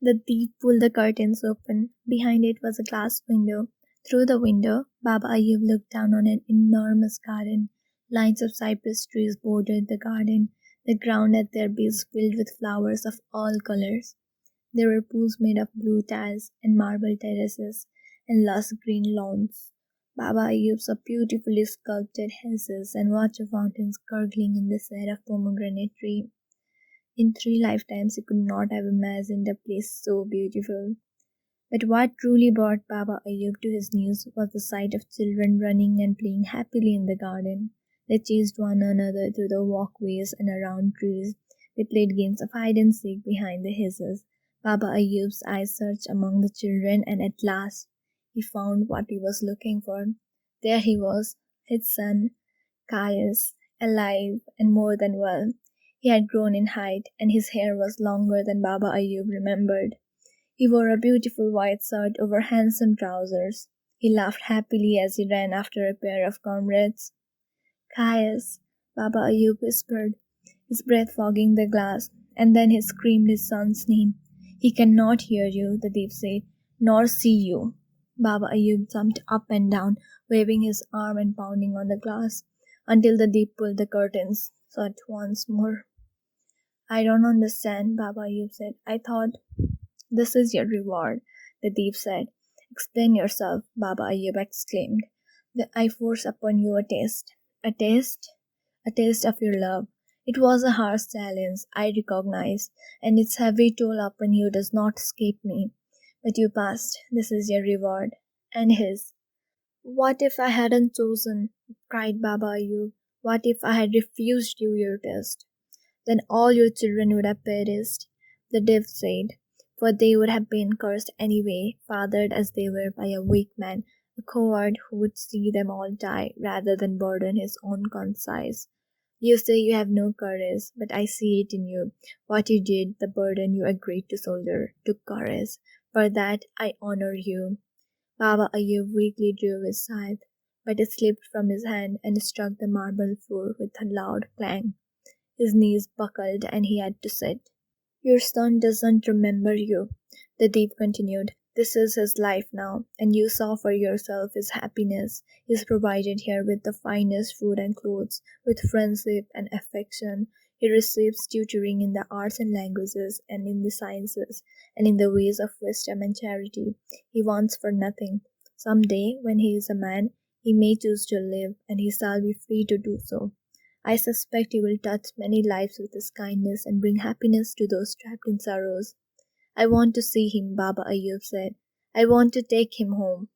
The thief pulled the curtains open. Behind it was a glass window. Through the window, Baba Ayub looked down on an enormous garden. Lines of cypress trees bordered the garden, the ground at their base filled with flowers of all colors. There were pools made of blue tiles and marble terraces and lush green lawns. Baba Ayub saw beautifully sculpted houses and water fountains gurgling in the shade of pomegranate tree. In 3 lifetimes he could not have imagined a place so beautiful. But what truly brought Baba Ayub to his knees was the sight of children running and playing happily in the garden. They chased one another through the walkways and around trees. They played games of hide and seek behind the hedges. Baba Ayub's eyes searched among the children, and at last he found what he was looking for. There he was, his son, Caius, alive and more than well. He had grown in height, and his hair was longer than Baba Ayub remembered. He wore a beautiful white shirt over handsome trousers. He laughed happily as he ran after a pair of comrades. Caius, Baba Ayub whispered, his breath fogging the glass, and then he screamed his son's name. He cannot hear you, the thief said, nor see you. Baba Ayub jumped up and down, waving his arm and pounding on the glass, until the thief pulled the curtains shut once more. I don't understand, Baba Ayub said. I thought... This is your reward, the thief said. Explain yourself, Baba Ayub exclaimed. I force upon you a test. A test? A test of your love. It was a harsh challenge, I recognize, and its heavy toll upon you does not escape me. But you passed. This is your reward. And his. What if I hadn't chosen? Cried Baba Ayub. What if I had refused you your test? Then all your children would have perished, the thief said, for they would have been cursed anyway, fathered as they were by a weak man, a coward who would see them all die rather than burden his own conscience. You say you have no courage, but I see it in you. What you did, the burden you agreed to shoulder, took courage. For that I honor you. Baba Ayub weakly drew his scythe, but it slipped from his hand and struck the marble floor with a loud clang. His knees buckled and he had to sit. Your son doesn't remember you, the thief continued. This is his life now, and you saw for yourself his happiness. He is provided here with the finest food and clothes, with friendship and affection. He receives tutoring in the arts and languages, and in the sciences, and in the ways of wisdom and charity. He wants for nothing. Some day, when he is a man, he may choose to live, and he shall be free to do so. I suspect he will touch many lives with his kindness and bring happiness to those trapped in sorrows. I want to see him, Baba Ayub said. I want to take him home.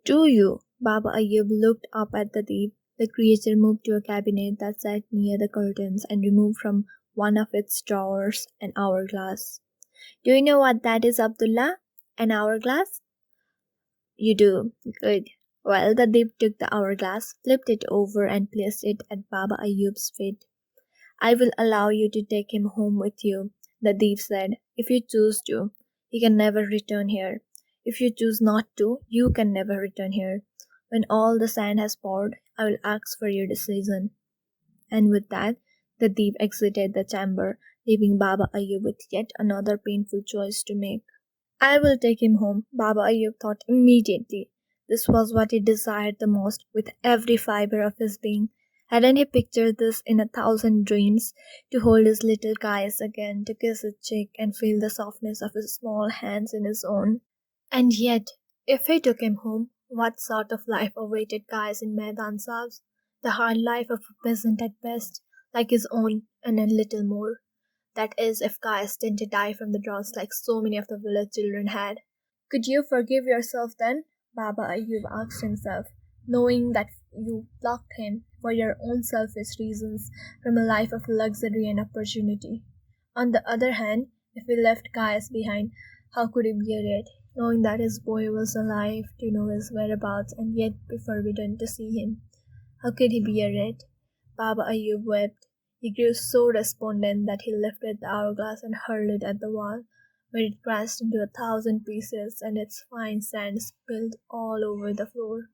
Do you? Baba Ayub looked up at the thief. The creature moved to a cabinet that sat near the curtains and removed from one of its drawers an hourglass. Do you know what that is, Abdullah? An hourglass? You do. Good. Well, the thief took the hourglass, flipped it over, and placed it at Baba Ayub's feet. I will allow you to take him home with you, the thief said, if you choose to. He can never return here. If you choose not to, you can never return here. When all the sand has poured, I will ask for your decision. And with that, the thief exited the chamber, leaving Baba Ayub with yet another painful choice to make. I will take him home, Baba Ayub thought immediately. This was what he desired the most, with every fiber of his being. Hadn't he pictured this in 1,000 dreams, to hold his little Caius again, to kiss his cheek and feel the softness of his small hands in his own? And yet, if he took him home, what sort of life awaited Caius in Maidan Sabz? The hard life of a peasant at best, like his own, and a little more. That is, if Caius didn't die from the droughts like so many of the village children had. Could you forgive yourself then? Baba Ayub asked himself, knowing that you plucked him for your own selfish reasons from a life of luxury and opportunity. On the other hand, if he left Caius behind, how could he bear it, knowing that his boy was alive, to know his whereabouts, and yet be forbidden to see him? How could he bear it? Baba Ayub wept. He grew so despondent that he lifted the hourglass and hurled it at the wall, where it crashed into 1,000 pieces and its fine sand spilled all over the floor.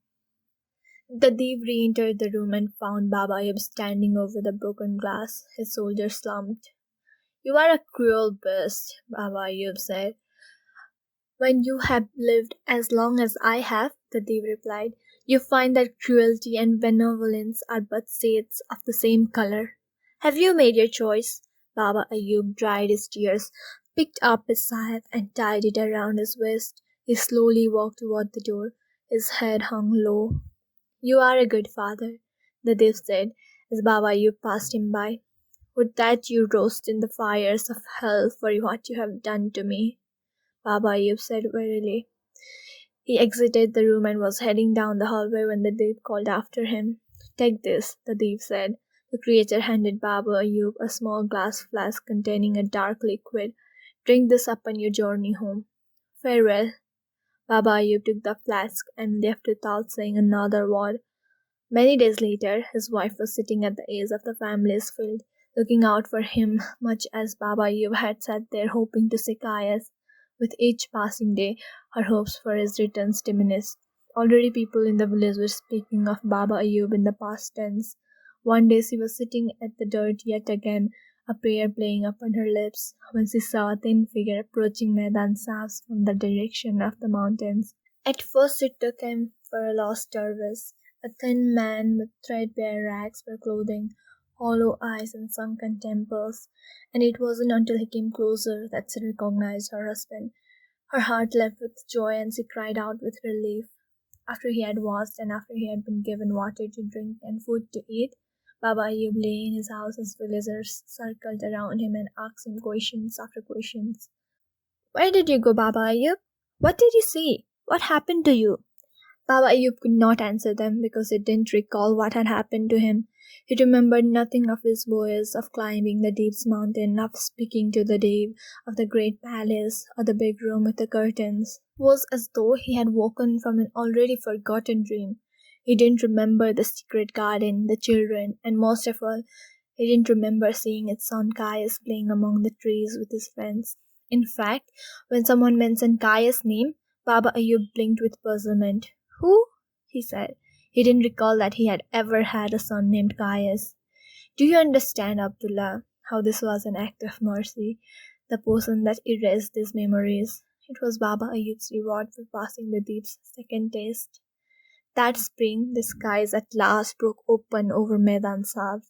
The thief re-entered the room and found Baba Ayub standing over the broken glass. His shoulders slumped. You are a cruel beast, Baba Ayub said. When you have lived as long as I have, the Dev replied, you find that cruelty and benevolence are but shades of the same color. Have you made your choice? Baba Ayub dried his tears, picked up his scythe, and tied it around his waist. He slowly walked toward the door. His head hung low. You are a good father, the Dev said as Baba Ayub passed him by. Would that you roast in the fires of hell for what you have done to me, Baba Ayub said wearily. He exited the room and was heading down the hallway when the Dev called after him. Take this, the Dev said. The creature handed Baba Ayub a small glass flask containing a dark liquid. Drink this up on your journey home. Farewell. Baba Ayub took the flask and left without saying another word. Many days later, his wife was sitting at the edge of the family's field, looking out for him, much as Baba Ayub had sat there hoping to see Kayas. With each passing day, her hopes for his return diminished. Already people in the village were speaking of Baba Ayub in the past tense. One day she was sitting at the dirt yet again, a prayer playing upon her lips, when she saw a thin figure approaching Maidan Sahib's from the direction of the mountains. At first it took him for a lost dervish, a thin man with threadbare rags for clothing, hollow eyes and sunken temples, and it wasn't until he came closer that she recognized her husband. Her heart leapt with joy and she cried out with relief. After he had washed and after he had been given water to drink and food to eat, Baba Ayub lay in his house as villagers circled around him and asked him questions after questions. Where did you go, Baba Ayub? What did you see? What happened to you? Baba Ayub could not answer them because he didn't recall what had happened to him. He remembered nothing of his voyage, of climbing the Deep's mountain, of speaking to the Deep, of the great palace, or the big room with the curtains. It was as though he had woken from an already forgotten dream. He didn't remember the secret garden, the children, and most of all, he didn't remember seeing his son Caius playing among the trees with his friends. In fact, when someone mentioned Caius' name, Baba Ayub blinked with puzzlement. Who? He said. He didn't recall that he had ever had a son named Caius. Do you understand, Abdullah, how this was an act of mercy, the potion that erased these memories? It was Baba Ayub's reward for passing the Deep's second test. That spring, the skies at last broke open over Maidan Sahib.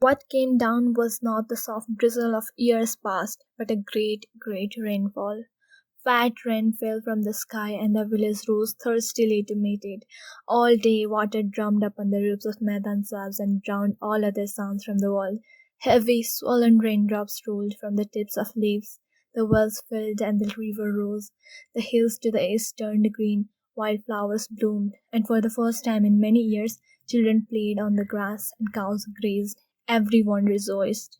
What came down was not the soft drizzle of years past, but a great, great rainfall. Fat rain fell from the sky and the village rose thirstily to meet it. All day water drummed up on the roofs of Maidan Sahibs and drowned all other sounds from the world. Heavy, swollen raindrops rolled from the tips of leaves. The wells filled and the river rose. The hills to the east turned green, wildflowers bloomed, and for the first time in many years, children played on the grass and cows grazed. Everyone rejoiced.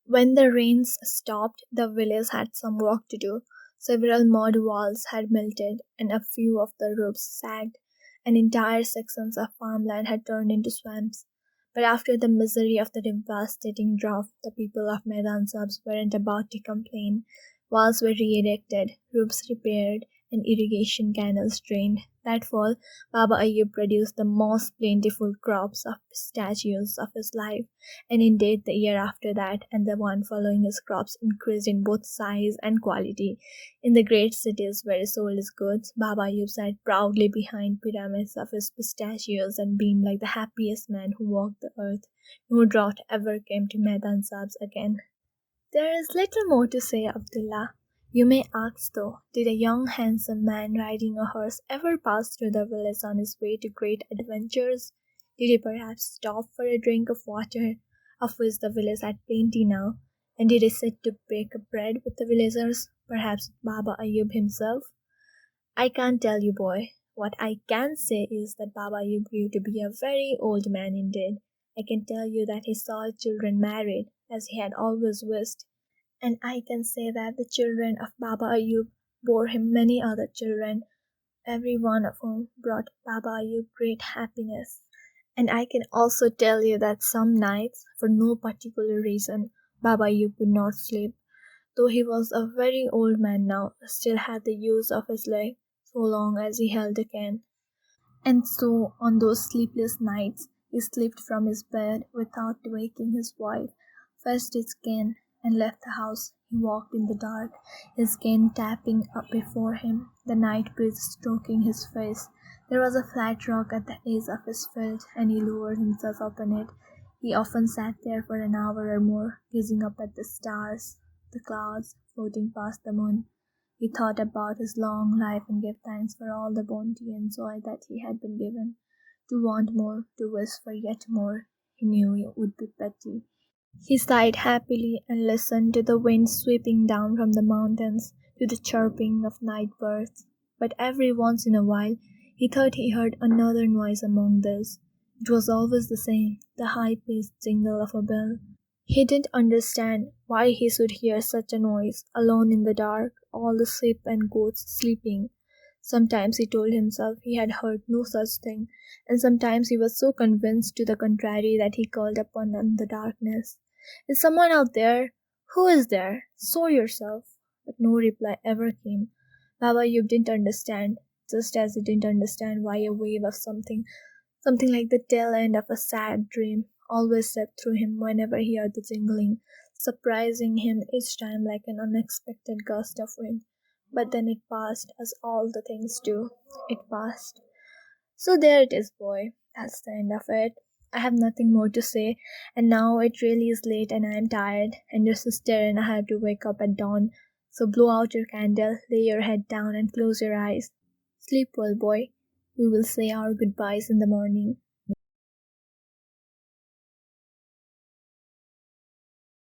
When the rains stopped, the village had some work to do. Several mud walls had melted, and a few of the roofs sagged, and entire sections of farmland had turned into swamps. But after the misery of the devastating drought, the people of Maidan Sabs weren't about to complain. Walls were re-erected, roofs repaired, and irrigation canals drained. That fall, Baba Ayub produced the most plentiful crops of pistachios of his life, and indeed the year after that and the one following his crops increased in both size and quality. In the great cities where he sold his goods, Baba Ayub sat proudly behind pyramids of his pistachios and beamed like the happiest man who walked the earth. No drought ever came to Maidan Sabs again. There is little more to say, Abdullah. You may ask though, did a young handsome man riding a horse ever pass through the village on his way to great adventures? Did he perhaps stop for a drink of water, of which the village had plenty now? And did he sit to bake bread with the villagers, perhaps with Baba Ayub himself? I can't tell you, boy. What I can say is that Baba Ayub grew to be a very old man indeed. I can tell you that he saw children married, as he had always wished. And I can say that the children of Baba Ayub bore him many other children, every one of whom brought Baba Ayub great happiness. And I can also tell you that some nights, for no particular reason, Baba Ayub could not sleep. Though he was a very old man now, still had the use of his leg, so long as he held a can. And so, on those sleepless nights, he slipped from his bed without waking his wife, fetched his cane, and left the house. He walked in the dark, his cane tapping up before him, the night breeze stroking his face. There was a flat rock at the edge of his field, and he lowered himself upon it. He often sat there for an hour or more, gazing up at the stars, the clouds floating past the moon. He thought about his long life and gave thanks for all the bounty and joy that he had been given. To want more, to wish for yet more, he knew it would be petty. He sighed happily and listened to the wind sweeping down from the mountains, to the chirping of night birds. But every once in a while he thought he heard another noise among these. It was always the same, the high-paced jingle of a bell. He didn't understand why he should hear such a noise, alone in the dark, all the sheep and goats sleeping. Sometimes he told himself he had heard no such thing, and sometimes he was so convinced to the contrary that he called upon the darkness. Is someone out there? Who is there? Show yourself. But no reply ever came. Baba Yub didn't understand, just as he didn't understand why a wave of something like the tail end of a sad dream, always swept through him whenever he heard the jingling, surprising him each time like an unexpected gust of wind. But then it passed, as all the things do. It passed. So there it is, boy. That's the end of it. I have nothing more to say, and now it really is late and I am tired, and your sister and I have to wake up at dawn. So blow out your candle, lay your head down, and close your eyes. Sleep well, boy. We will say our goodbyes in the morning.